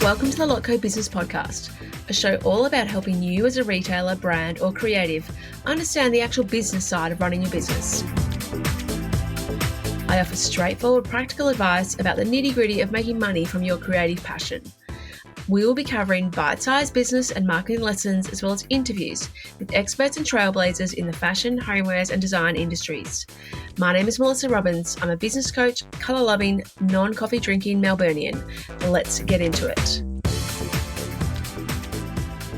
Welcome to the Lotco Business Podcast, a show all about helping you as a retailer, brand, or creative understand the actual business side of running your business. I offer straightforward, practical advice about the nitty-gritty of making money from your creative passion. We will be covering bite-sized business and marketing lessons, as well as interviews with experts and trailblazers in the fashion, homewares, and design industries. My name is Melissa Robbins. I'm a business coach, colour-loving, non-coffee drinking Melburnian. Let's get into it.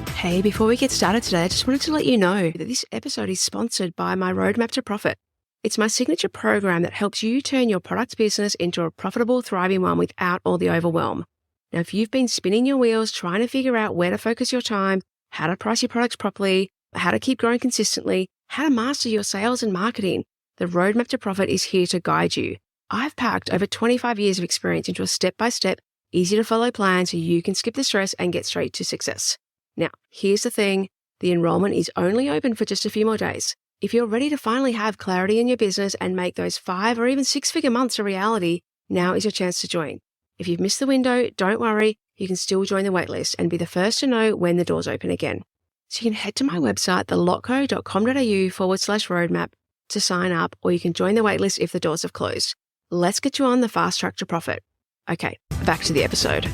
Hey, before we get started today, I just wanted to let you know that this episode is sponsored by my Roadmap to Profit. It's my signature program that helps you turn your product business into a profitable, thriving one without all the overwhelm. Now, if you've been spinning your wheels trying to figure out where to focus your time, how to price your products properly, how to keep growing consistently, how to master your sales and marketing, the Roadmap to Profit is here to guide you. I've packed over 25 years of experience into a step-by-step, easy-to-follow plan so you can skip the stress and get straight to success. Now, here's the thing. The enrollment is only open for just a few more days. If you're ready to finally have clarity in your business and make those 5 or even 6-figure months a reality, now is your chance to join. If you've missed the window, don't worry. You can still join the waitlist and be the first to know when the doors open again. So you can head to my website, thelotco.com.au/roadmap to sign up, or you can join the waitlist if the doors have closed. Let's get you on the fast track to profit. Okay, back to the episode.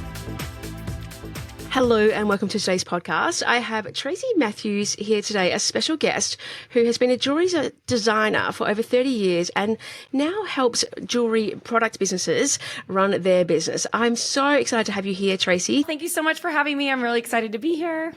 Hello and welcome to today's podcast. I have Tracy Matthews here today, a special guest who has been a jewellery designer for over 30 years and now helps jewellery product businesses run their business. I'm so excited to have you here, Tracy. Thank you so much for having me. I'm really excited to be here.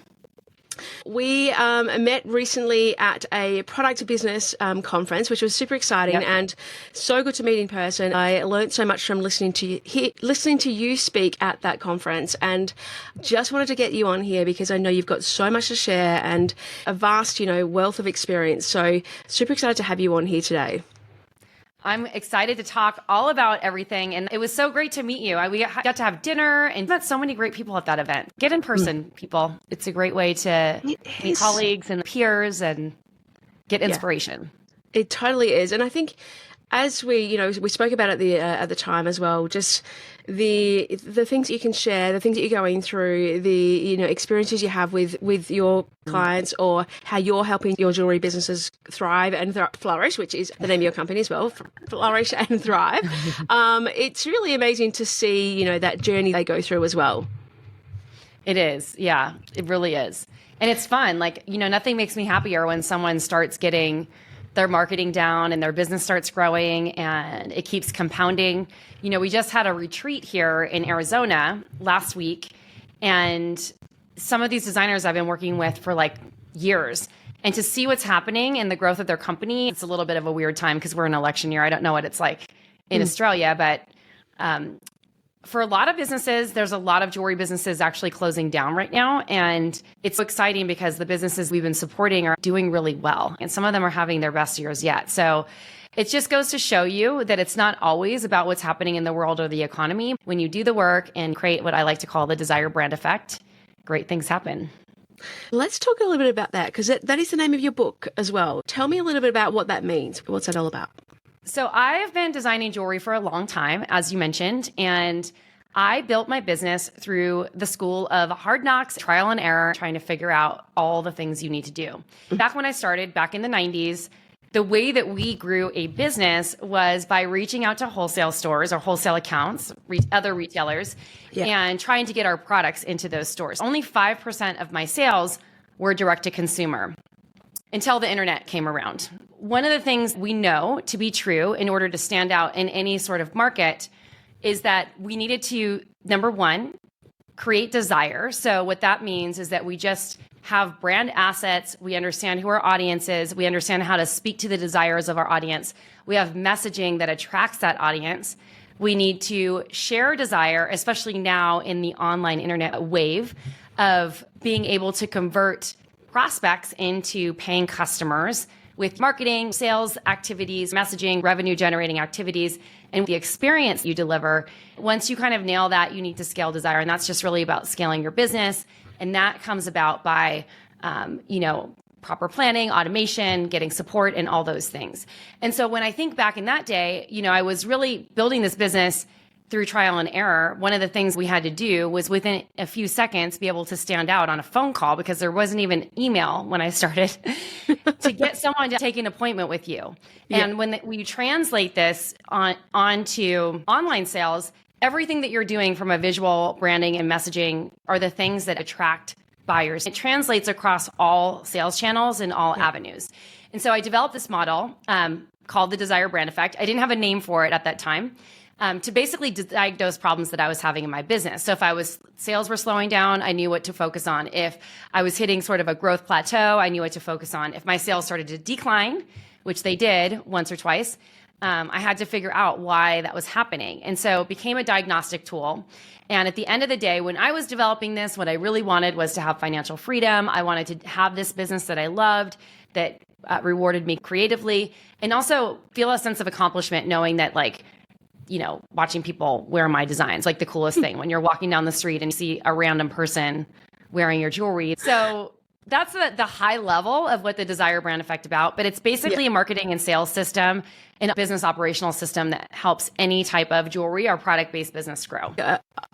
We met recently at a product business conference, which was super exciting and so good to meet in person. I learned so much from listening to you speak at that conference, and just wanted to get you on here because I know you've got so much to share and a vast, wealth of experience. So super excited to have you on here today. I'm excited to talk all about everything. And it was so great to meet you. We got to have dinner and met so many great people at that event. Get in person, people. It's a great way to meet colleagues and peers and get inspiration. It totally is. And I think as we spoke about it at the time as well, just the things that you can share, the things that you're going through, the experiences you have with your clients, or how you're helping your jewelry businesses thrive and flourish, which is the name of your company as well, Flourish and Thrive. It's really amazing to see that journey they go through as well. It is, yeah, it really is, and it's fun. Nothing makes me happier when someone starts getting their marketing down and their business starts growing and it keeps compounding. We just had a retreat here in Arizona last week, and some of these designers I've been working with for years, and to see what's happening in the growth of their company, it's a little bit of a weird time because we're in election year. I don't know what it's like in Australia, but for a lot of businesses, there's a lot of jewelry businesses actually closing down right now. And it's so exciting because the businesses we've been supporting are doing really well. And some of them are having their best years yet. So it just goes to show you that it's not always about what's happening in the world or the economy. When you do the work and create what I like to call the desire brand effect, great things happen. Let's talk a little bit about that, because that is the name of your book as well. Tell me a little bit about what that means. What's that all about? So I've been designing jewelry for a long time, as you mentioned, and I built my business through the school of hard knocks, trial and error, trying to figure out all the things you need to do. Back when I started, back in the 90s, the way that we grew a business was by reaching out to wholesale stores or wholesale accounts, other retailers, and trying to get our products into those stores. Only 5% of my sales were direct to consumer until the internet came around. One of the things we know to be true in order to stand out in any sort of market is that we needed to, number one, create desire. So what that means is that we just have brand assets. We understand who our audience is. We understand how to speak to the desires of our audience. We have messaging that attracts that audience. We need to share desire, especially now in the online internet wave of being able to convert prospects into paying customers with marketing, sales activities, messaging, revenue generating activities, and the experience you deliver. Once you kind of nail that, you need to scale desire. And that's just really about scaling your business. And that comes about by, proper planning, automation, getting support, and all those things. And so when I think back in that day, I was really building this business through trial and error, one of the things we had to do was within a few seconds be able to stand out on a phone call, because there wasn't even email when I started, to get someone to take an appointment with you. Yeah. And when we translate this onto online sales, everything that you're doing from a visual branding and messaging are the things that attract buyers. It translates across all sales channels and all avenues. And so I developed this model called the Desire Brand Effect. I didn't have a name for it at that time. To basically diagnose problems that I was having in my business. So if sales were slowing down, I knew what to focus on. If I was hitting sort of a growth plateau, I knew what to focus on. If my sales started to decline, which they did once or twice, I had to figure out why that was happening. And so it became a diagnostic tool. And at the end of the day, when I was developing this, what I really wanted was to have financial freedom. I wanted to have this business that I loved, that rewarded me creatively, and also feel a sense of accomplishment knowing that, like, you know, watching people wear my designs, like the coolest thing when you're walking down the street and you see a random person wearing your jewelry. So that's the high level of what the Desire Brand Effect about, but it's basically a marketing and sales system and a business operational system that helps any type of jewelry or product-based business grow.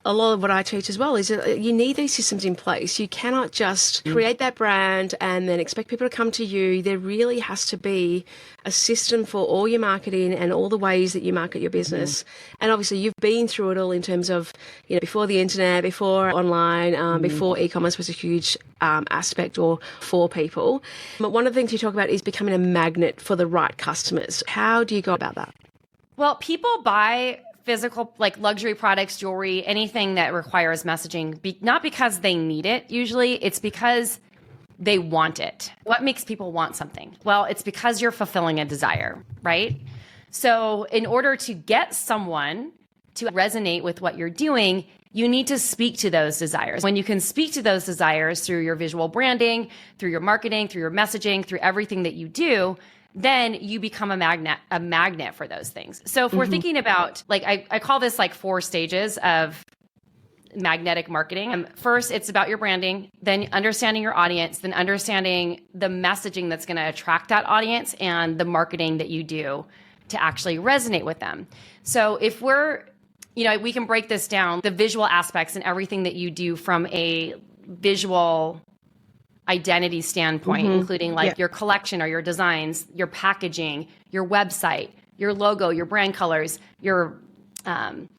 A lot of what I teach as well is that you need these systems in place. You cannot just create that brand and then expect people to come to you. There really has to be a system for all your marketing and all the ways that you market your business. And obviously you've been through it all in terms of, you know, before the internet, before online, before e-commerce was a huge aspect or for people. But one of the things you talk about is becoming a magnet for the right customers. How do you go about that? Well, people buy physical, like luxury products, jewelry, anything that requires messaging, not because they need it. Usually it's because they want it. What makes people want something? Well, it's because you're fulfilling a desire, right? So in order to get someone to resonate with what you're doing, you need to speak to those desires. When you can speak to those desires through your visual branding, through your marketing, through your messaging, through everything that you do, then you become a magnet for those things. So if we're thinking about, like, I call this like 4 stages of magnetic marketing. First, it's about your branding, then understanding your audience, then understanding the messaging that's going to attract that audience, and the marketing that you do to actually resonate with them. So if we're, you know, we can break this down, the visual aspects and everything that you do from a visual identity standpoint, including like your collection or your designs, your packaging, your website, your logo, your brand colors, your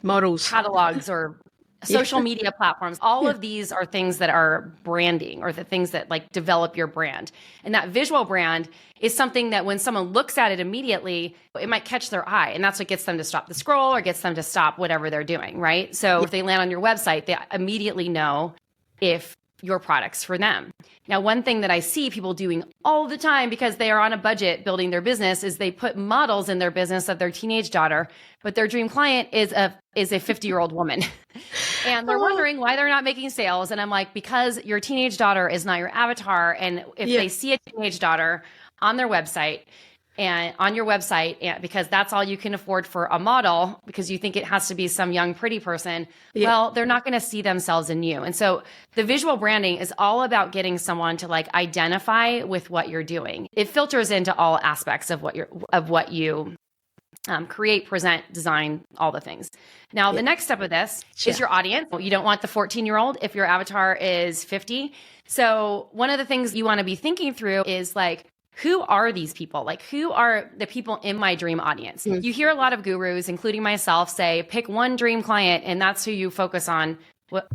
models, catalogs, or social media platforms. All of these are things that are branding, or the things that like develop your brand. And that visual brand is something that when someone looks at it immediately, it might catch their eye. And that's what gets them to stop the scroll or gets them to stop whatever they're doing, right? So if they land on your website, they immediately know if your products for them. Now, one thing that I see people doing all the time, because they are on a budget building their business, is they put models in their business of their teenage daughter, but their dream client is a 50-year-old woman. And they're wondering why they're not making sales. And I'm like, because your teenage daughter is not your avatar. And if they see a teenage daughter on their website, and on your website, and because that's all you can afford for a model, because you think it has to be some young, pretty person, well, they're not going to see themselves in you. And so the visual branding is all about getting someone to like identify with what you're doing. It filters into all aspects of what you create, present, design, all the things. Now, the next step of this is your audience. You don't want the 14-year-old if your avatar is 50. So one of the things you want to be thinking through is like, who are these people? Like, who are the people in my dream audience? You hear a lot of gurus, including myself, say, pick one dream client and that's who you focus on. Well,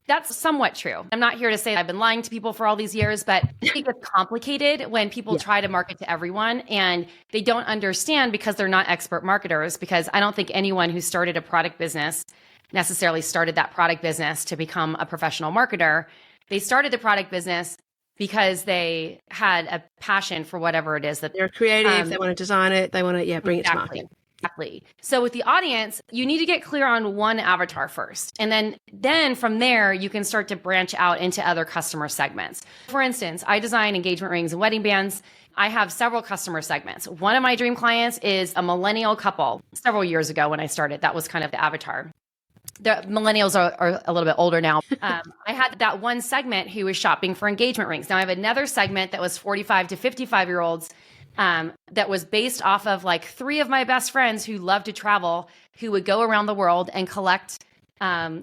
that's somewhat true. I'm not here to say I've been lying to people for all these years, but I think it's complicated when people try to market to everyone and they don't understand because they're not expert marketers, because I don't think anyone who started a product business necessarily started that product business to become a professional marketer. They started the product business because they had a passion for whatever it is that they're creative, they want to design it, they want to bring it to market. Exactly. So with the audience, you need to get clear on one avatar first. And then from there, you can start to branch out into other customer segments. For instance, I design engagement rings and wedding bands. I have several customer segments. One of my dream clients is a millennial couple. Several years ago when I started, that was kind of the avatar. The millennials are a little bit older now. I had that one segment who was shopping for engagement rings. Now I have another segment that was 45 to 55-year-olds that was based off of like 3 of my best friends who loved to travel, who would go around the world and collect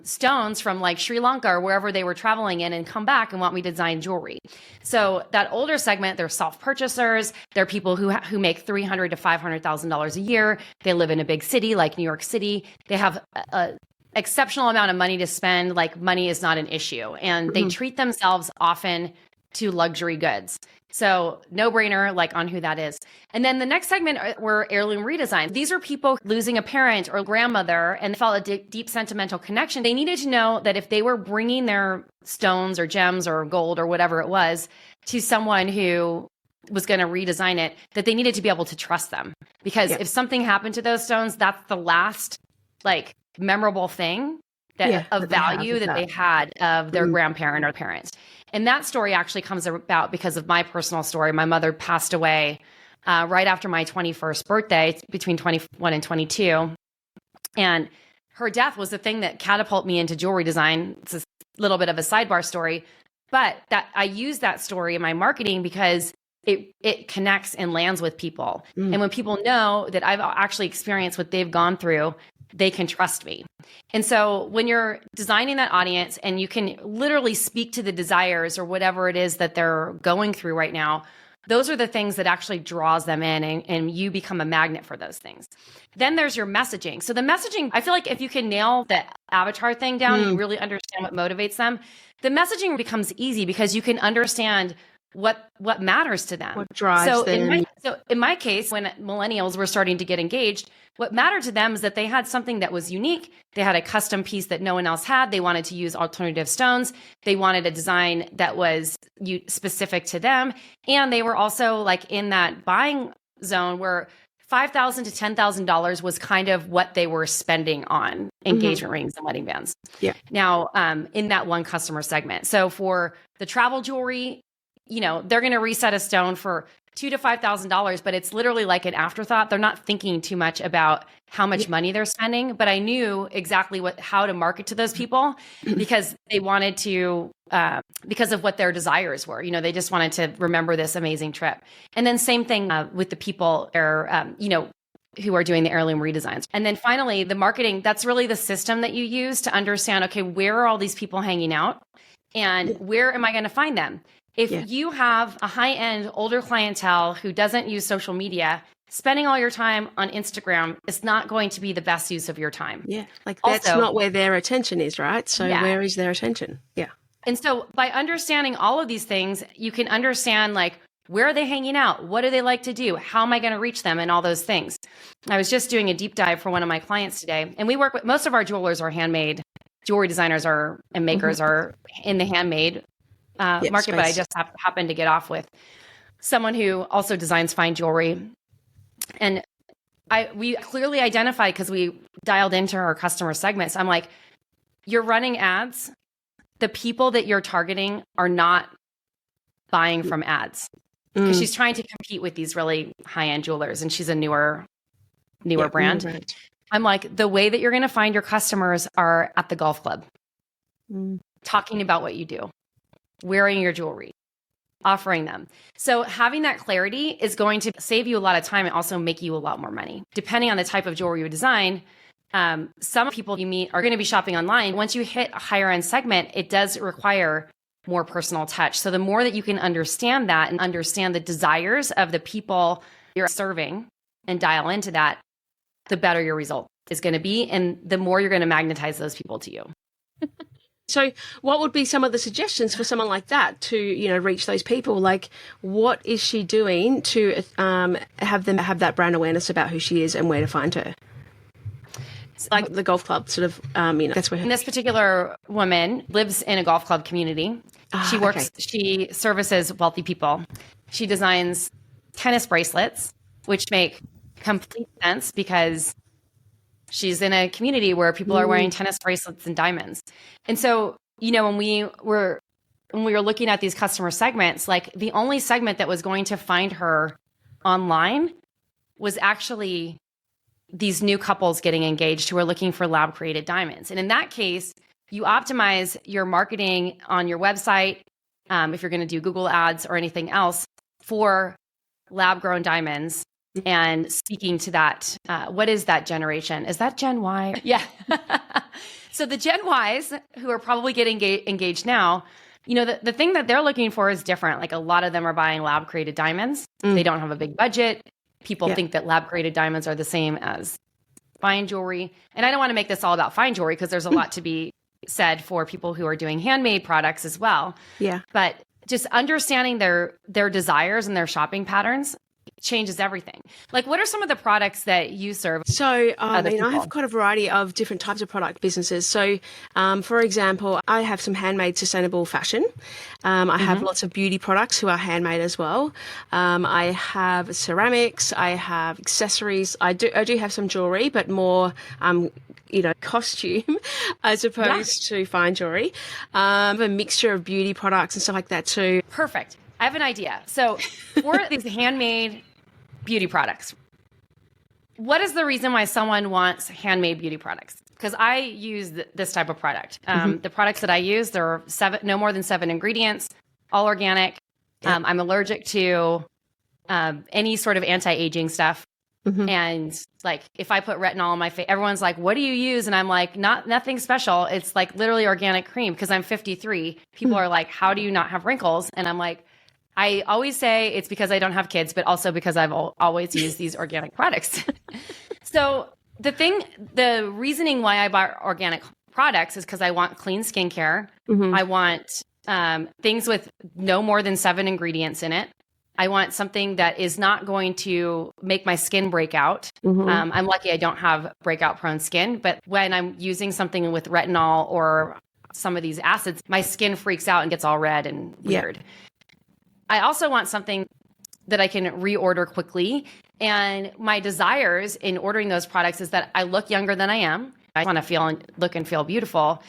stones from like Sri Lanka or wherever they were traveling in and come back and want me to design jewelry. So that older segment, they're self-purchasers. They're people who make $300,000 to $500,000 a year. They live in a big city like New York City. They have a exceptional amount of money to spend. Like money is not an issue, and they treat themselves often to luxury goods. So no brainer, like on who that is. And then the next segment were heirloom redesigns. These are people losing a parent or grandmother and felt a deep sentimental connection. They needed to know that if they were bringing their stones or gems or gold or whatever it was to someone who was going to redesign it, that they needed to be able to trust them. Because if something happened to those stones, that's the last like memorable thing of value that they had of their grandparent or parent. And that story actually comes about because of my personal story. My mother passed away right after my 21st birthday, between 21 and 22. And her death was the thing that catapulted me into jewelry design. It's a little bit of a sidebar story, but that I use that story in my marketing because it connects and lands with people. And when people know that I've actually experienced what they've gone through, they can trust me. And so when you're designing that audience and you can literally speak to the desires or whatever it is that they're going through right now, those are the things that actually draws them in, and you become a magnet for those things. Then there's your messaging. So the messaging, I feel like if you can nail the avatar thing down, you really understand what motivates them, the messaging becomes easy because you can understand what matters to them. What drives them. So in my case, when millennials were starting to get engaged, what mattered to them is that they had something that was unique. They had a custom piece that no one else had. They wanted to use alternative stones. They wanted a design that was specific to them. And they were also like in that buying zone where $5,000 to $10,000 was kind of what they were spending on engagement rings and wedding bands. Yeah. Now, in that one customer segment. So for the travel jewelry, they're going to reset a stone for $2,000 to $5,000, but it's literally like an afterthought. They're not thinking too much about how much money they're spending, but I knew exactly how to market to those people because they wanted to, because of what their desires were. They just wanted to remember this amazing trip. And then same thing with the people who are doing the heirloom redesigns. And then finally, the marketing, that's really the system that you use to understand, okay, where are all these people hanging out and where am I going to find them? If you have a high-end older clientele who doesn't use social media, spending all your time on Instagram is not going to be the best use of your time. Yeah. Like that's not where their attention is, right? So where is their attention? Yeah. And so by understanding all of these things, you can understand like, where are they hanging out? What do they like to do? How am I going to reach them? And all those things. I was just doing a deep dive for one of my clients today, and we work with, most of our jewelers are handmade. Jewelry designers and makers are in the handmade market, but I just happened to get off with someone who also designs fine jewelry. And we clearly identified, because we dialed into our customer segments. I'm like, you're running ads. The people that you're targeting are not buying from ads, because she's trying to compete with these really high-end jewelers, and she's a newer brand. Right. I'm like, the way that you're going to find your customers are at the golf club, talking about what you do, wearing your jewelry, offering them. So having that clarity is going to save you a lot of time and also make you a lot more money. Depending on the type of jewelry you design, some people you meet are going to be shopping online. Once you hit a higher end segment, it does require more personal touch. So the more that you can understand that and understand the desires of the people you're serving and dial into that, the better your result is going to be. And the more you're going to magnetize those people to you. So what would be some of the suggestions for someone like that to, reach those people? Like, what is she doing to have them have that brand awareness about who she is and where to find her? Like the golf club, sort of, that's where. And this particular woman lives in a golf club community. She services wealthy people. She designs tennis bracelets, which make complete sense because she's in a community where people are wearing tennis bracelets and diamonds. And so, when we were looking at these customer segments, like the only segment that was going to find her online was actually these new couples getting engaged who are looking for lab created diamonds. And in that case, you optimize your marketing on your website, if you're going to do Google ads or anything else, for lab grown diamonds and speaking to that. What is that generation? Is that Gen Y? Yeah. So the Gen Ys who are probably getting engaged now, the thing that they're looking for is different. Like a lot of them are buying lab created diamonds. They don't have a big budget. People think that lab created diamonds are the same as fine jewelry. And I don't want to make this all about fine jewelry because there's a lot to be said for people who are doing handmade products as well. Yeah. But just understanding their desires and their shopping patterns changes everything. Like, what are some of the products that you serve? So, I have quite a variety of different types of product businesses. So, for example, I have some handmade sustainable fashion. I have lots of beauty products who are handmade as well. I have ceramics. I have accessories. I do have some jewelry, but more costume as opposed to fine jewelry. A mixture of beauty products and stuff like that too. Perfect. I have an idea. So for these handmade beauty products, what is the reason why someone wants handmade beauty products? Because I use this type of product. The products that I use, there are no more than 7 ingredients, all organic. I'm allergic to any sort of anti-aging stuff. And like, if I put retinol on my face, everyone's like, what do you use? And I'm like, nothing special. It's like literally organic cream. Cause I'm 53. People are like, how do you not have wrinkles? And I'm like, I always say it's because I don't have kids, but also because I've always used these organic products. So the reasoning why I buy organic products is because I want clean skincare. I want things with no more than 7 ingredients in it. I want something that is not going to make my skin break out. I'm lucky I don't have breakout prone skin, but when I'm using something with retinol or some of these acids, my skin freaks out and gets all red and weird. I also want something that I can reorder quickly. And my desires in ordering those products is that I look younger than I am. I want to look and feel beautiful.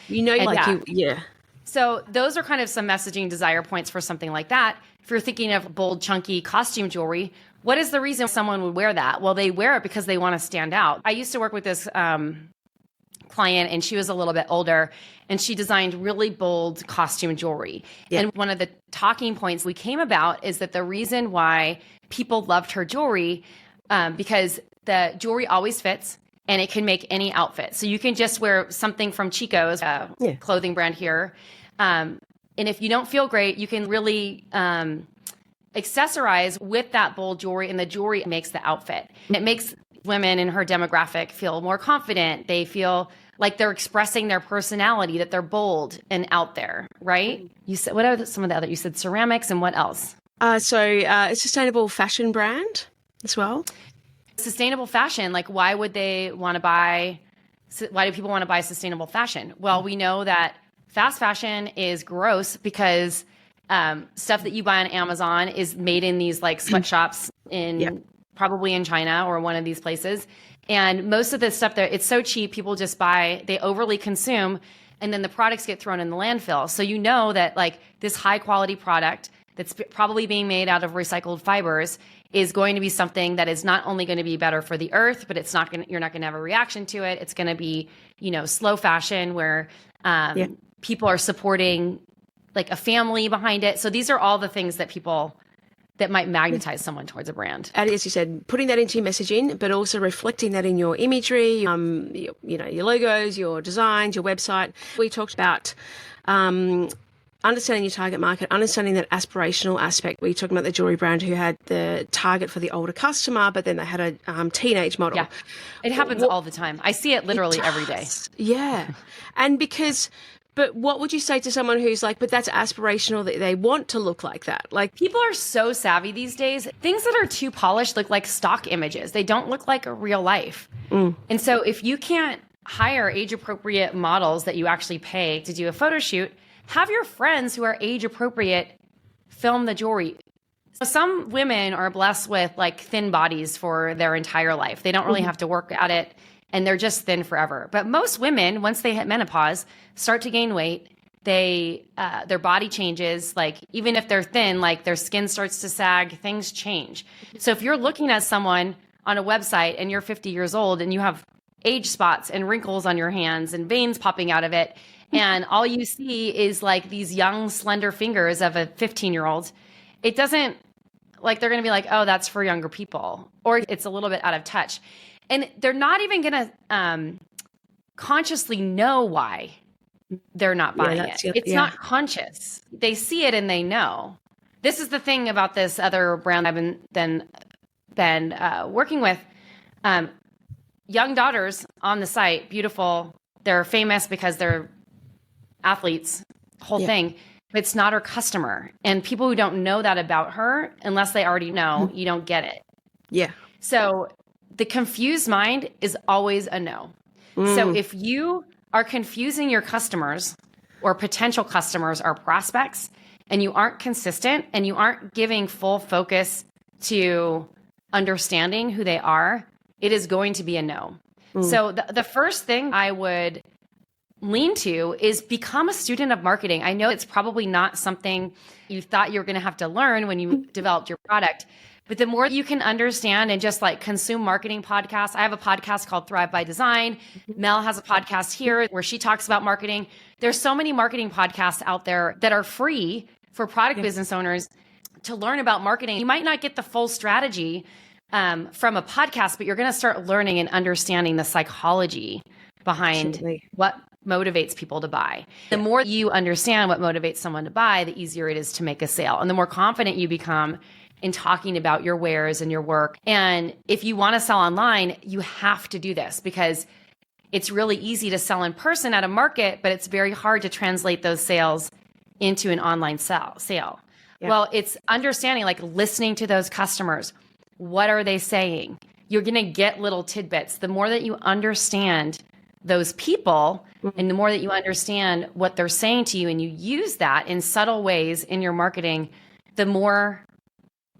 So those are kind of some messaging desire points for something like that. If you're thinking of bold, chunky costume jewelry, what is the reason someone would wear that? Well, they wear it because they want to stand out. I used to work with this client, and she was a little bit older, and she designed really bold costume jewelry. And one of the talking points we came about is that the reason why people loved her jewelry, because the jewelry always fits, and it can make any outfit. So you can just wear something from Chico's clothing brand here. And if you don't feel great, you can really accessorize with that bold jewelry, and the jewelry makes the outfit. And it makes women in her demographic feel more confident. They feel like they're expressing their personality, that they're bold and out there, right? You said, what are some of the other? You said ceramics, and what else? A sustainable fashion brand as well. Sustainable fashion, like why do people want to buy sustainable fashion? Well, we know that fast fashion is gross because stuff that you buy on Amazon is made in these like sweatshops probably in China or one of these places. And most of the stuff there, it's so cheap, people just buy, they overly consume, and then the products get thrown in the landfill. So you know that like this high quality product that's probably being made out of recycled fibers is going to be something that is not only going to be better for the earth, but you're not going to have a reaction to it. It's going to be, slow fashion where people are supporting like a family behind it. So these are all the things that that might magnetize someone towards a brand. And as you said, putting that into your messaging, but also reflecting that in your imagery, your logos, your designs, your website. We talked about understanding your target market, understanding that aspirational aspect. We talked about the jewelry brand who had the target for the older customer, but then they had a teenage model. Yeah, it happens all the time. I see it literally every day. Yeah. But what would you say to someone who's like, but that's aspirational, that they want to look like that? Like, people are so savvy these days. Things that are too polished look like stock images. They don't look like a real life. And so if you can't hire age appropriate models that you actually pay to do a photo shoot, have your friends who are age appropriate film the jewelry. So some women are blessed with like thin bodies for their entire life. They don't really have to work at it, and they're just thin forever. But most women, once they hit menopause, start to gain weight. Their body changes. Like even if they're thin, like their skin starts to sag, things change. So if you're looking at someone on a website and you're 50 years old and you have age spots and wrinkles on your hands and veins popping out of it, and all you see is like these young, slender fingers of a 15-year-old, it doesn't Like they're going to be like, oh, that's for younger people, or it's a little bit out of touch. And they're not even going to consciously know why they're not buying it. It's not conscious. They see it and they know. This is the thing about this other brand I've been working with. Young daughters on the site, beautiful. They're famous because they're athletes, whole thing. It's not her customer. And people who don't know that about her, unless they already know, you don't get it. Yeah. So the confused mind is always a no. So if you are confusing your customers or potential customers or prospects, and you aren't consistent and you aren't giving full focus to understanding who they are, it is going to be a no. So the first thing I would lean to is become a student of marketing. I know it's probably not something you thought you were going to have to learn when you developed your product, but the more you can understand and just like consume marketing podcasts. I have a podcast called Thrive by Design. Mel has a podcast here where she talks about marketing. There's so many marketing podcasts out there that are free for product business owners to learn about marketing. You might not get the full strategy from a podcast, but you're going to start learning and understanding the psychology behind what motivates people to buy. The more you understand what motivates someone to buy, the easier it is to make a sale. And the more confident you become in talking about your wares and your work. And if you want to sell online, you have to do this because it's really easy to sell in person at a market, but it's very hard to translate those sales into an online sale. Yeah. Well, it's understanding, like listening to those customers. What are they saying? You're going to get little tidbits. The more that you understand those people and the more that you understand what they're saying to you and you use that in subtle ways in your marketing, the more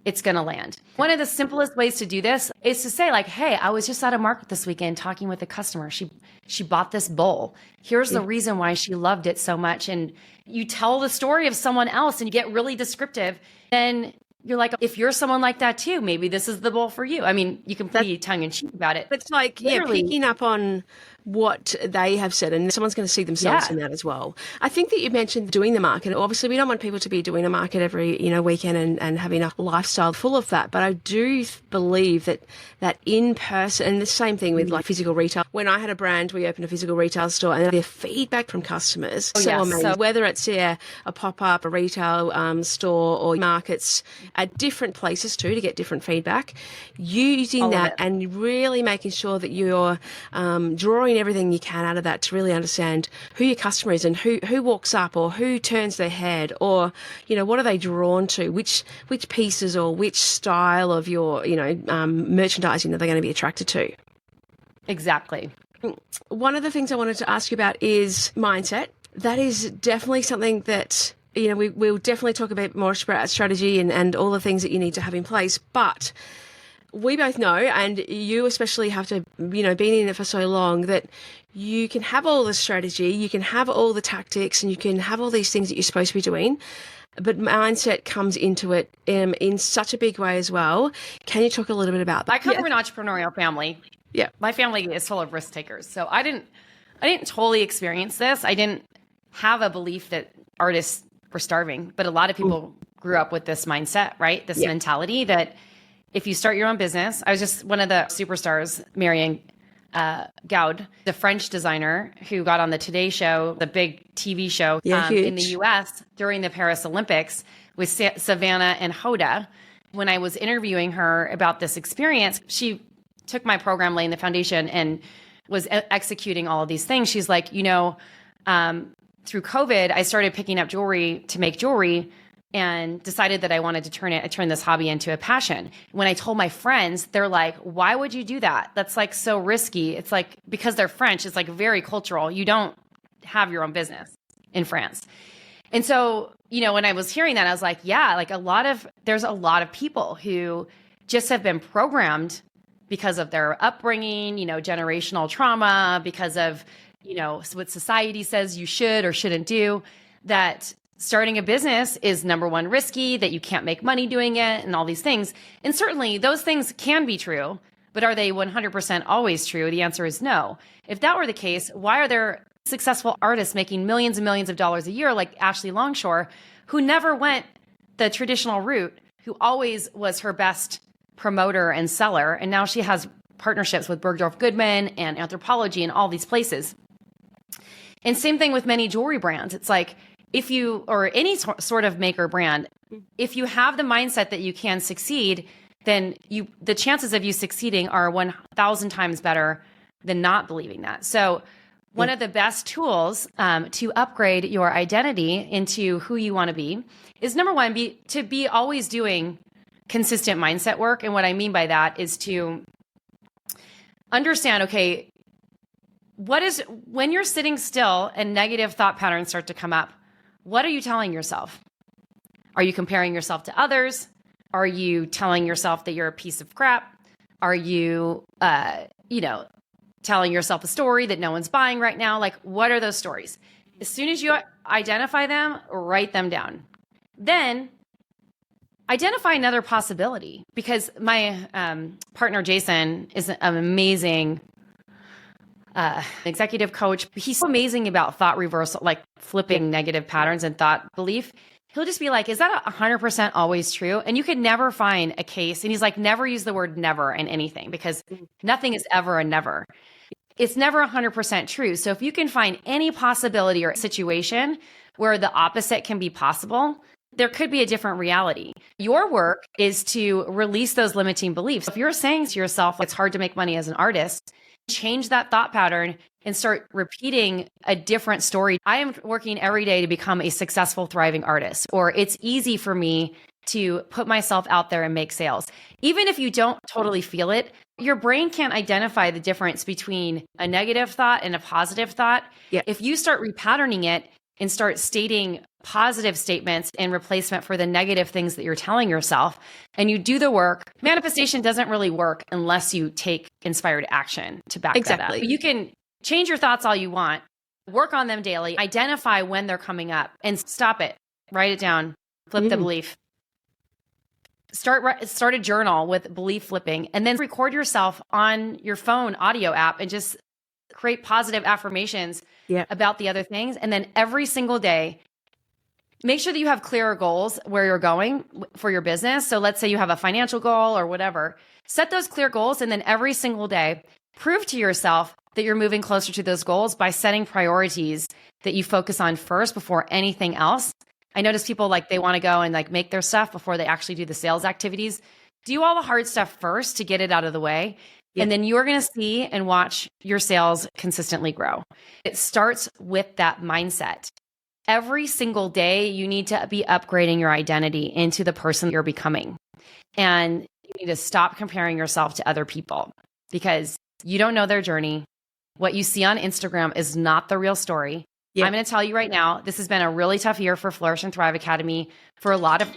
it's going to land. One of the simplest ways to do this is to say like, hey, I was just at a market this weekend talking with a customer. She bought this bowl. Here's the reason why she loved it so much. And you tell the story of someone else and you get really descriptive. Then you're like, if you're someone like that too, maybe this is the bowl for you. I mean, you can be tongue in cheek about it. It's like, picking up on what they have said, and someone's going to see themselves in that as well. I think that you mentioned doing the market. Obviously, we don't want people to be doing a market every weekend and having a lifestyle full of that. But I do believe that in person, and the same thing with like physical retail. When I had a brand, we opened a physical retail store, and the feedback from customers amazing. Whether it's a pop-up, a retail store, or markets at different places too to get different feedback. Using that and really making sure that you're drawing everything you can out of that to really understand who your customer is and who walks up or who turns their head or, what are they drawn to, which pieces or which style of your, merchandising are they going to be attracted to. Exactly. One of the things I wanted to ask you about is mindset. That is definitely something that, we'll definitely talk about more about strategy and all the things that you need to have in place, but we both know, and you especially have to, been in it for so long, that you can have all the strategy, you can have all the tactics, and you can have all these things that you're supposed to be doing, but mindset comes into it in such a big way as well. Can you talk a little bit about that? I come from an entrepreneurial family. Yeah. My family is full of risk takers. So I didn't totally experience this. I didn't have a belief that artists were starving, but a lot of people grew up with this mindset, right? This mentality that if you start your own business, I was just one of the superstars, Marianne Gaud, the French designer who got on the Today Show, the big TV show in the US during the Paris Olympics with Savannah and Hoda. When I was interviewing her about this experience, she took my program, laying the foundation, and was executing all of these things. She's like, through COVID, I started picking up jewelry to make jewelry and decided that I wanted to turn this hobby into a passion. When I told my friends, they're like, why would you do that? That's like so risky. It's like, because they're French, it's like very cultural. You don't have your own business in France. And so, when I was hearing that, I was like, yeah, like there's a lot of people who just have been programmed because of their upbringing, generational trauma, because of, what society says you should or shouldn't do, that starting a business is number one, risky, that you can't make money doing it and all these things. And certainly those things can be true, but are they 100% always true? The answer is no. If that were the case, why are there successful artists making millions and millions of dollars a year like Ashley Longshore, who never went the traditional route, who always was her best promoter and seller. And now she has partnerships with Bergdorf Goodman and Anthropology and all these places. And same thing with many jewelry brands. It's like, if you, or any sort of maker brand, if you have the mindset that you can succeed, then the chances of you succeeding are 1,000 times better than not believing that. So one of the best tools to upgrade your identity into who you want to be is, number one, to be always doing consistent mindset work. And what I mean by that is to understand, okay, when you're sitting still and negative thought patterns start to come up, what are you telling yourself? Are you comparing yourself to others? Are you telling yourself that you're a piece of crap? Are you, telling yourself a story that no one's buying right now? Like, what are those stories? As soon as you identify them, write them down. Then identify another possibility, because my partner, Jason, is an amazing executive coach. He's so amazing about thought reversal, like flipping negative patterns and thought belief. He'll just be like, is that 100% always true? And you could never find a case. And he's like, never use the word never in anything, because nothing is ever a never. It's never 100% true. So if you can find any possibility or situation where the opposite can be possible, there could be a different reality. Your work is to release those limiting beliefs. If you're saying to yourself, it's hard to make money as an artist, change that thought pattern and start repeating a different story. I am working every day to become a successful, thriving artist, or it's easy for me to put myself out there and make sales. Even if you don't totally feel it, your brain can't identify the difference between a negative thought and a positive thought. Yeah. If you start repatterning it and start stating positive statements in replacement for the negative things that you're telling yourself, and you do the work, manifestation doesn't really work unless you take inspired action to back that up. You can change your thoughts all you want, work on them daily, identify when they're coming up and stop it, write it down, flip the belief. Start a journal with belief flipping, and then record yourself on your phone audio app and just create positive affirmations about the other things. And then every single day, make sure that you have clearer goals where you're going for your business. So let's say you have a financial goal or whatever, set those clear goals. And then every single day, prove to yourself that you're moving closer to those goals by setting priorities that you focus on first before anything else. I notice people they want to go and make their stuff before they actually do the sales activities. Do all the hard stuff first to get it out of the way. And then you're going to see and watch your sales consistently grow. It starts with that mindset. Every single day, you need to be upgrading your identity into the person you're becoming. And you need to stop comparing yourself to other people, because you don't know their journey. What you see on Instagram is not the real story. I'm going to tell you right now, this has been a really tough year for Flourish and Thrive Academy for a lot of,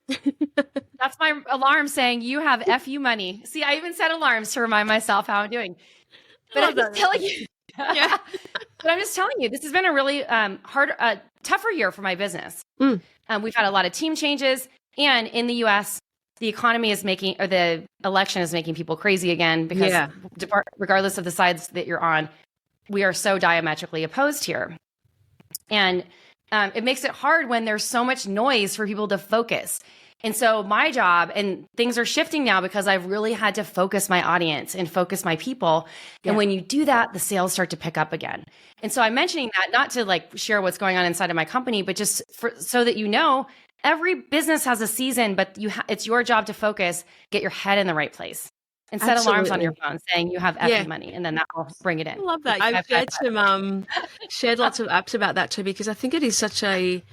that's my alarm saying you have FU money. See, I even set alarms to remind myself how I'm doing. But I'm just telling you, but I'm just telling you, this has been a really tougher year for my business. We've had a lot of team changes, and in the US, the economy is the election is making people crazy again, because regardless of the sides that you're on, we are so diametrically opposed here. And it makes it hard when there's so much noise for people to focus. And so my job, and things are shifting now because I've really had to focus my audience and focus my people. And when you do that, the sales start to pick up again. And so I'm mentioning that not to share what's going on inside of my company, but just so that every business has a season, but it's your job to focus, get your head in the right place. And set alarms on your phone saying you have FU money, and then that will bring it in. I love that. I've shared lots of apps about that too, because I think it is such a,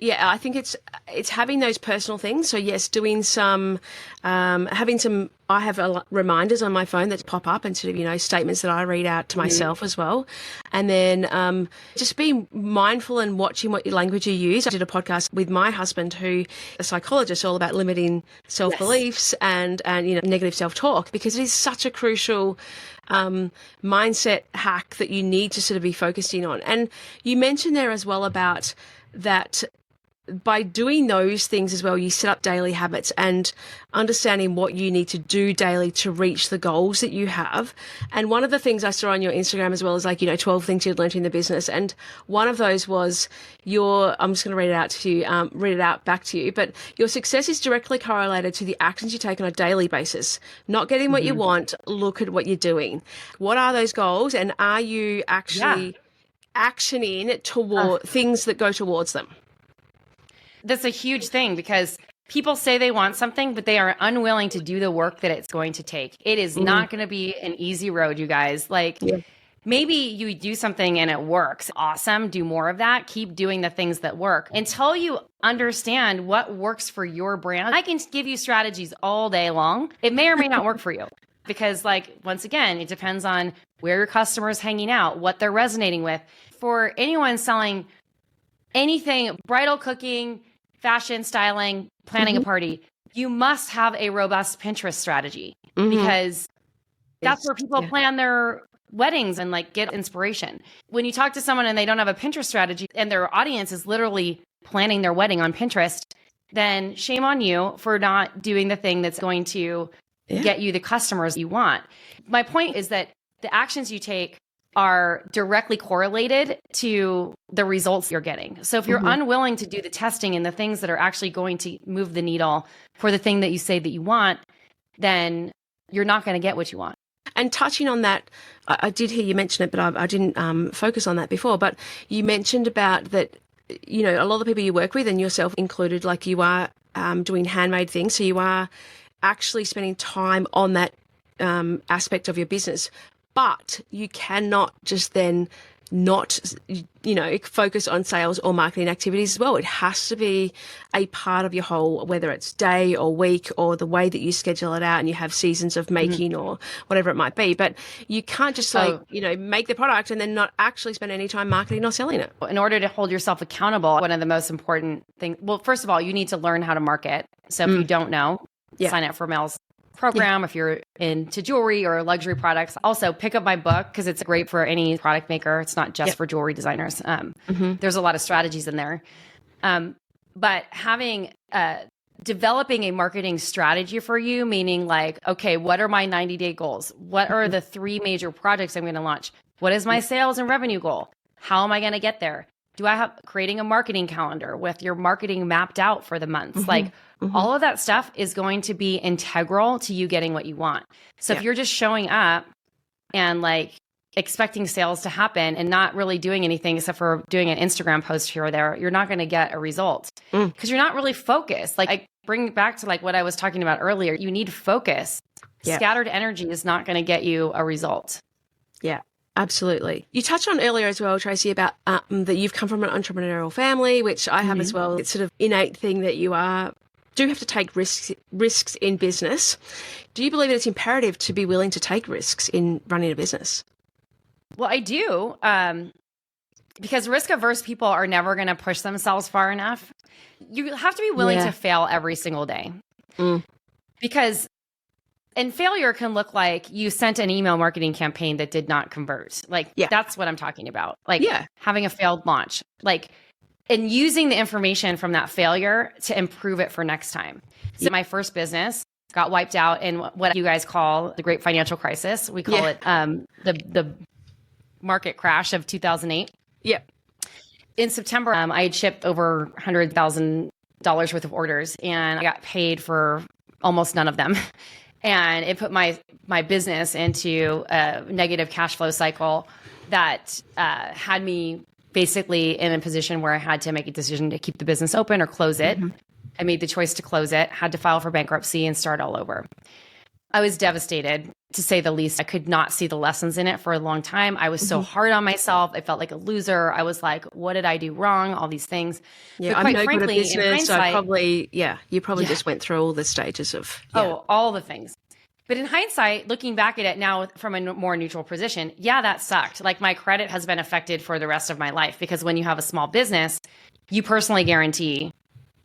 I think it's having those personal things. So yes, doing some, having some, I have reminders on my phone that pop up, and sort of, statements that I read out to myself as well. And then just being mindful and watching what language you use. I did a podcast with my husband, who a psychologist, all about limiting self-beliefs and negative self-talk, because it is such a crucial mindset hack that you need to sort of be focusing on. And you mentioned there as well about that by doing those things as well, you set up daily habits and understanding what you need to do daily to reach the goals that you have. And one of the things I saw on your Instagram as well is 12 things you'd learned in the business. And one of those was I'm just going to read it out to you, read it out back to you, but your success is directly correlated to the actions you take on a daily basis. Not getting what you want, look at what you're doing. What are those goals? And are you actually actioning toward things that go towards them? That's a huge thing because people say they want something, but they are unwilling to do the work that it's going to take. It is not going to be an easy road, you guys. Maybe you do something and it works. Awesome. Do more of that. Keep doing the things that work until you understand what works for your brand. I can give you strategies all day long. It may or may not work for you because once again, it depends on where your customer is hanging out, what they're resonating with. For anyone selling anything, bridal cooking, fashion, styling, planning a party, you must have a robust Pinterest strategy because that's where people plan their weddings and get inspiration. When you talk to someone and they don't have a Pinterest strategy and their audience is literally planning their wedding on Pinterest, then shame on you for not doing the thing that's going to get you the customers you want. My point is that the actions you take are directly correlated to the results you're getting. So if you're unwilling to do the testing and the things that are actually going to move the needle for the thing that you say that you want, then you're not going to get what you want. And touching on that, I did hear you mention it, but I didn't focus on that before. But you mentioned about that, a lot of the people you work with and yourself included, you are doing handmade things. So you are actually spending time on that aspect of your business. But you cannot just then not, focus on sales or marketing activities as well. It has to be a part of your whole, whether it's day or week or the way that you schedule it out and you have seasons of making or whatever it might be. But you can't just make the product and then not actually spend any time marketing or selling it. In order to hold yourself accountable, one of the most important things, well, first of all, you need to learn how to market. So if you don't know, sign up for Mel's program if you're into jewelry or luxury products. Also, pick up my book because it's great for any product maker. It's not just for jewelry designers. There's a lot of strategies in there. But having developing a marketing strategy for you, meaning okay, what are my 90-day goals? What are the 3 major projects I'm going to launch? What is my sales and revenue goal? How am I going to get there? Do I have creating a marketing calendar with your marketing mapped out for the months? All of that stuff is going to be integral to you getting what you want. So if you're just showing up and expecting sales to happen and not really doing anything except for doing an Instagram post here or there, you're not going to get a result because you're not really focused. I bring it back to what I was talking about earlier. You need focus. Scattered energy is not going to get you a result. Yeah. Absolutely. You touched on earlier as well, Tracy, about that you've come from an entrepreneurial family, which I have as well. It's sort of innate thing that you do have to take risks in business. Do you believe that it's imperative to be willing to take risks in running a business? Well, I do, because risk-averse people are never going to push themselves far enough. You have to be willing to fail every single day because and failure can look like you sent an email marketing campaign that did not convert. That's what I'm talking about. Having a failed launch, and using the information from that failure to improve it for next time. So my first business got wiped out in what you guys call the great financial crisis. We call it the market crash of 2008. Yep. In September, I had shipped over $100,000 worth of orders and I got paid for almost none of them. And it put my business into a negative cash flow cycle that had me basically in a position where I had to make a decision to keep the business open or close it. I made the choice to close it, had to file for bankruptcy and start all over. I was devastated, to say the least. I could not see the lessons in it for a long time. I was so hard on myself. I felt like a loser. I was like, what did I do wrong? All these things. Yeah, but quite frankly, in hindsight, you probably just went through all the stages of all the things. But in hindsight, looking back at it now from a more neutral position, that sucked. My credit has been affected for the rest of my life because when you have a small business, you personally guarantee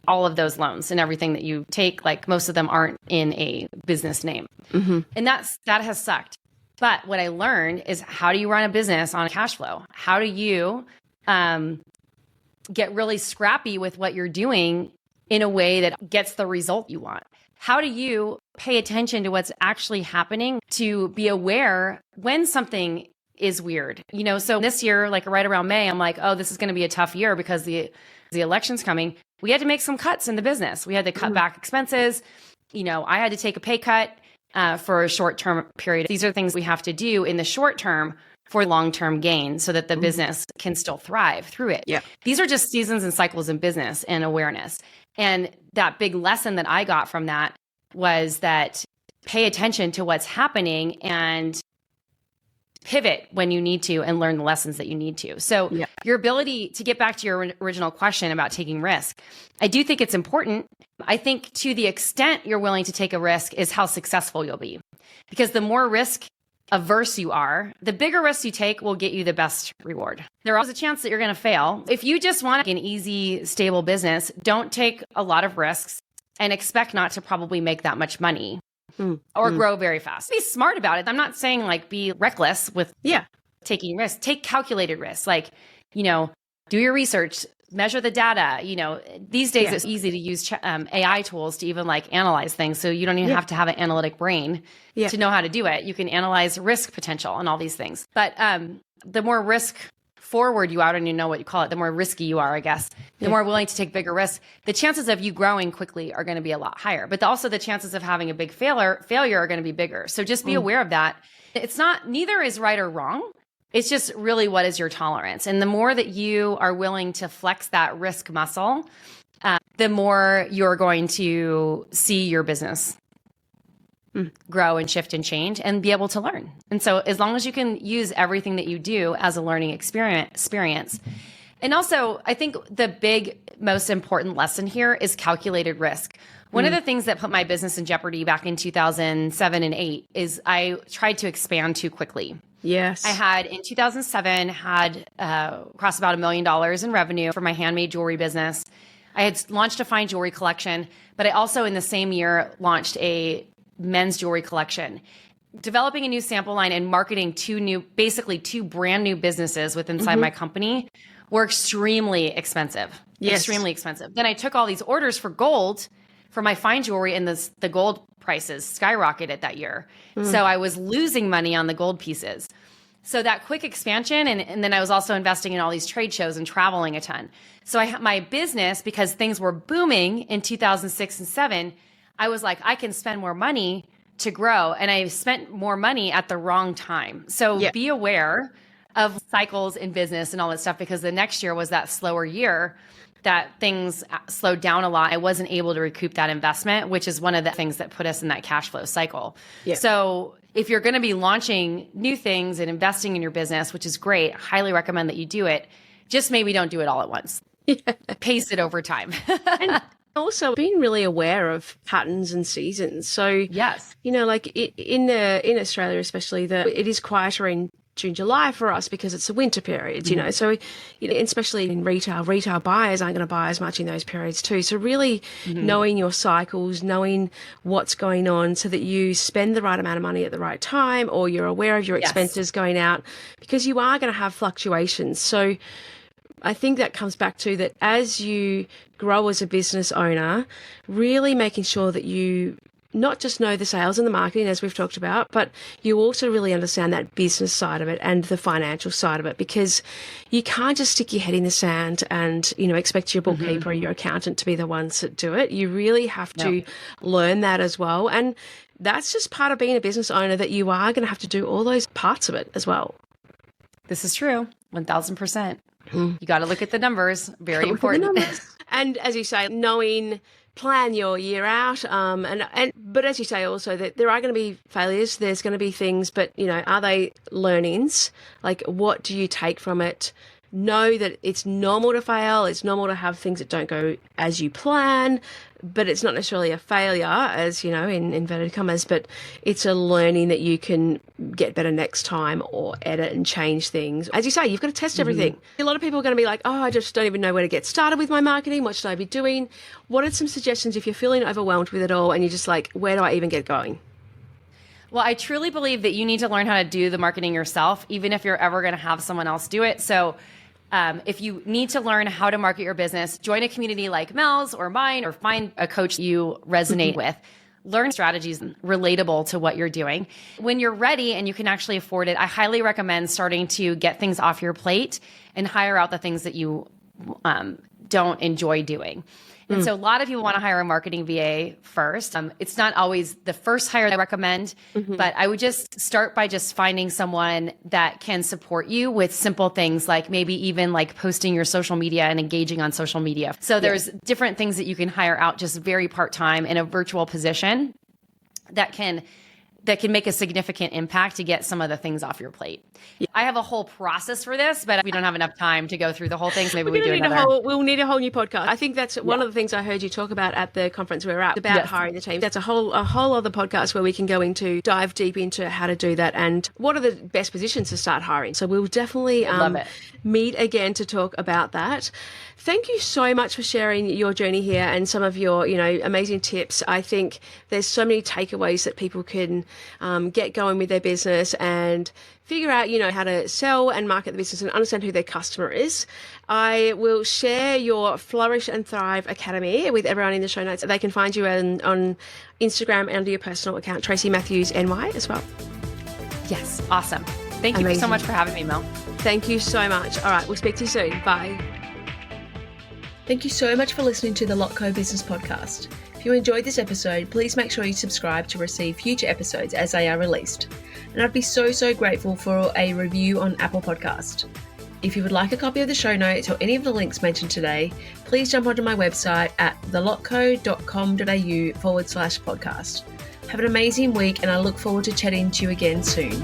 all of those loans and everything that you take. Most of them aren't in a business name. And that has sucked. But what I learned is how do you run a business on cash flow? How do you get really scrappy with what you're doing in a way that gets the result you want? How do you pay attention to what's actually happening to be aware when something is weird? So this year, like right around May, I'm like, oh, this is going to be a tough year because the election's coming. We had to make some cuts in the business. We had to cut back expenses. I had to take a pay cut for a short-term period. These are things we have to do in the short term for long-term gain so that the business can still thrive through it. Yeah. These are just seasons and cycles in business and awareness. And that big lesson that I got from that was that pay attention to what's happening and pivot when you need to and learn the lessons that you need to. So your ability to get back to your original question about taking risk, I do think it's important. I think to the extent you're willing to take a risk is how successful you'll be. Because the more risk averse you are, the bigger risks you take will get you the best reward. There's a chance that you're going to fail. If you just want an easy, stable business, don't take a lot of risks and expect not to probably make that much money or grow very fast. Be smart about it. I'm not saying like be reckless with taking risks. Take calculated risks. Like, do your research, measure the data. These days it's easy to use AI tools to even like analyze things. So you don't even have to have an analytic brain to know how to do it. You can analyze risk potential and all these things. But the more risk forward you are, and you know what you call it, the more risky you are, I guess, the more willing to take bigger risks, the chances of you growing quickly are going to be a lot higher. But also the chances of having a big failure are going to be bigger. So just be aware of that. It's not, neither is right or wrong. It's just really what is your tolerance. And the more that you are willing to flex that risk muscle, the more you're going to see your business grow and shift and change and be able to learn. And so as long as you can use everything that you do as a learning experience. And also, I think the big, most important lesson here is calculated risk. One of the things that put my business in jeopardy back in 2007 and 8 is I tried to expand too quickly. Yes. I had, in 2007, crossed about $1 million in revenue for my handmade jewelry business. I had launched a fine jewelry collection, but I also in the same year launched a men's jewelry collection. Developing a new sample line and marketing two brand new businesses within inside my company were extremely expensive. Yes. Extremely expensive. Then I took all these orders for gold for my fine jewelry, and the gold prices skyrocketed that year. So I was losing money on the gold pieces. So that quick expansion, and then I was also investing in all these trade shows and traveling a ton. So my business, because things were booming in 2006 and 7, I was like, I can spend more money to grow. And I spent more money at the wrong time. So be aware of cycles in business and all that stuff, because the next year was that slower year that things slowed down a lot. I wasn't able to recoup that investment, which is one of the things that put us in that cash flow cycle. Yeah. So if you're going to be launching new things and investing in your business, which is great, I highly recommend that you do it. Just maybe don't do it all at once. Pace it over time. And also being really aware of patterns and seasons. So, yes, like in Australia, especially, it is quieter in June, July for us because it's the winter periods, so especially in retail buyers aren't going to buy as much in those periods too. So really knowing your cycles, knowing what's going on so that you spend the right amount of money at the right time, or you're aware of your expenses going out, because you are going to have fluctuations. So I think that comes back to that as you grow as a business owner, really making sure that you not just know the sales and the marketing, as we've talked about, but you also really understand that business side of it and the financial side of it, because you can't just stick your head in the sand and, expect your bookkeeper or your accountant to be the ones that do it. You really have to learn that as well. And that's just part of being a business owner, that you are going to have to do all those parts of it as well. This is true. 1000%. You got to look at the numbers. Very important. And as you say, plan your year out. But as you say also that there are going to be failures, there's going to be things, but are they learnings? Like, what do you take from it? Know that it's normal to fail. It's normal to have things that don't go as you plan, but it's not necessarily a failure, as in inverted commas, but it's a learning that you can get better next time or edit and change things. As you say, you've got to test everything. A lot of people are going to be like, oh, I just don't even know where to get started with my marketing. What should I be doing? What are some suggestions if you're feeling overwhelmed with it all and you're just like, where do I even get going? Well, I truly believe that you need to learn how to do the marketing yourself, even if you're ever going to have someone else do it. So If you need to learn how to market your business, join a community like Mel's or mine, or find a coach you resonate with. Learn strategies relatable to what you're doing. When you're ready and you can actually afford it, I highly recommend starting to get things off your plate and hire out the things that you don't enjoy doing. And so a lot of people want to hire a marketing VA first. It's not always the first hire I recommend, but I would just start by just finding someone that can support you with simple things, like maybe even like posting your social media and engaging on social media. So there's different things that you can hire out just very part-time in a virtual position that can make a significant impact to get some of the things off your plate. Yeah. I have a whole process for this, but we don't have enough time to go through the whole thing. So maybe we'll need a whole new podcast. I think that's one of the things I heard you talk about at the conference we were at, about hiring the team. That's a whole other podcast where we can dive deep into how to do that and what are the best positions to start hiring. So we'll definitely meet again to talk about that. Thank you so much for sharing your journey here and some of your, amazing tips. I think there's so many takeaways that people can get going with their business and figure out, how to sell and market the business and understand who their customer is. I will share your Flourish and Thrive Academy with everyone in the show notes. They can find you on Instagram under your personal account, Tracy Matthews NY as well. Yes. Awesome. Thank you so much for having me, Mel. Thank you so much. All right. We'll speak to you soon. Bye. Thank you so much for listening to the Lotco Business Podcast. If you enjoyed this episode, please make sure you subscribe to receive future episodes as they are released. And I'd be so grateful for a review on Apple Podcast. If you would like a copy of the show notes or any of the links mentioned today, please jump onto my website at thelotco.com.au/podcast. Have an amazing week, and I look forward to chatting to you again soon.